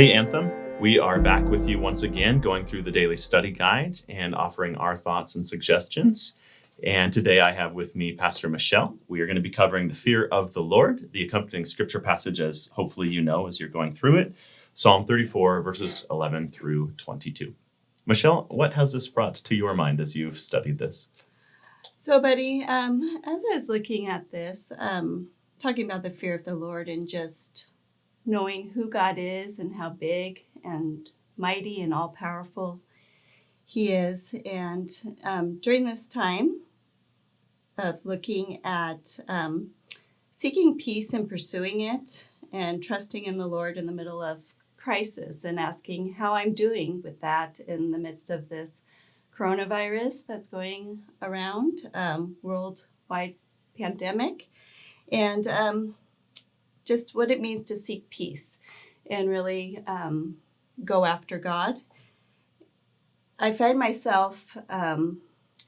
Hey, Anthem. We are back with you once again, going through the daily study guide and offering our thoughts and suggestions. And today I have with me Pastor Michelle. We are going to be covering the fear of the Lord, the accompanying scripture passage, as hopefully you know as you're going through it, Psalm 34, verses 11 through 22. Michelle, what has this brought to your mind as you've studied this? So, buddy, as I was looking at this, talking about the fear of the Lord and just knowing who God is and how big and mighty and all-powerful He is. And during this time of looking at seeking peace and pursuing it and trusting in the Lord in the middle of crisis and asking how I'm doing with that in the midst of this coronavirus that's going around, worldwide pandemic, and just what it means to seek peace and really go after God. I find myself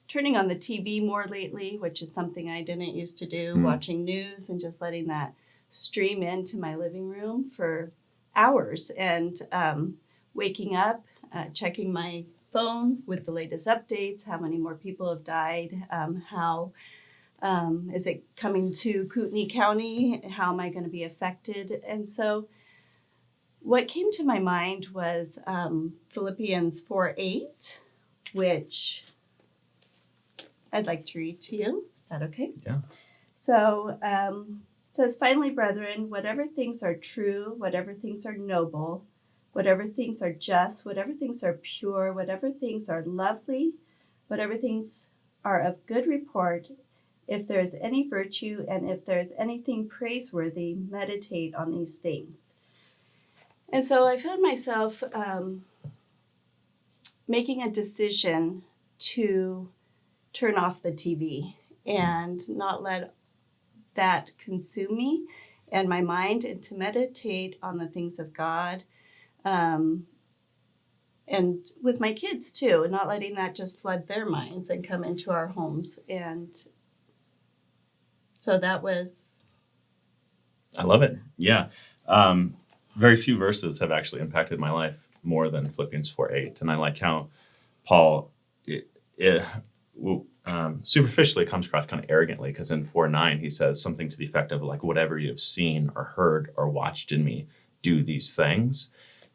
turning on the TV more lately, which is something I didn't used to do, watching news and just letting that stream into my living room for hours, and waking up, checking my phone with the latest updates, how many more people have died, how is it coming to Kootenai County, how am I going to be affected? And so what came to my mind was Philippians 4:8, which I'd like to read to you. Is that okay? Yeah. So it says, "Finally, brethren, whatever things are true, whatever things are noble, whatever things are just, whatever things are pure, whatever things are lovely, whatever things are of good report, if there is any virtue and if there is anything praiseworthy, meditate on these things." And so I found myself making a decision to turn off the TV and not let that consume me and my mind, and to meditate on the things of God. And with my kids too, and not letting that just flood their minds and come into our homes. And so that was... I love it. Yeah. Very few verses have actually impacted my life more than Philippians 4:8. And I like how Paul superficially comes across kind of arrogantly, because in 4:9 he says something to the effect of like, whatever you have seen or heard or watched in me, do these things.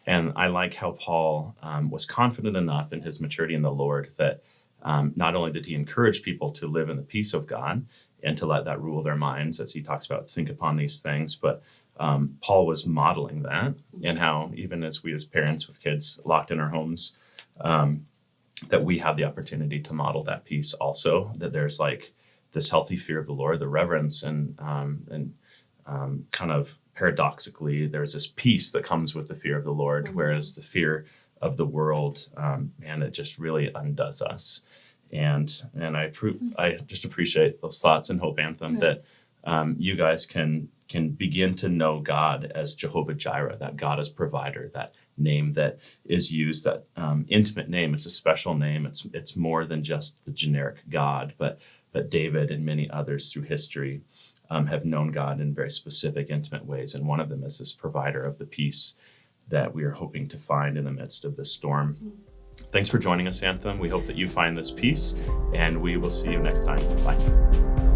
And I like how Paul was confident enough in his maturity in the Lord that not only did he encourage people to live in the peace of God and to let that rule their minds, as he talks about, think upon these things, but Paul was modeling that, and how even as we as parents with kids locked in our homes, that we have the opportunity to model that peace also, that there's like this healthy fear of the Lord, the reverence, and kind of paradoxically, there's this peace that comes with the fear of the Lord, whereas the fear of the world, man, it just really undoes us. And I just appreciate those thoughts and hope, Anthem, that you guys can begin to know God as Jehovah Jireh, that God is provider, that name that is used, that intimate name. It's a special name. It's more than just the generic God, but David and many others through history have known God in very specific, intimate ways. And one of them is this provider of the peace that we are hoping to find in the midst of this storm. Thanks for joining us, Anthem. We hope that you find this peace, and we will see you next time. Bye.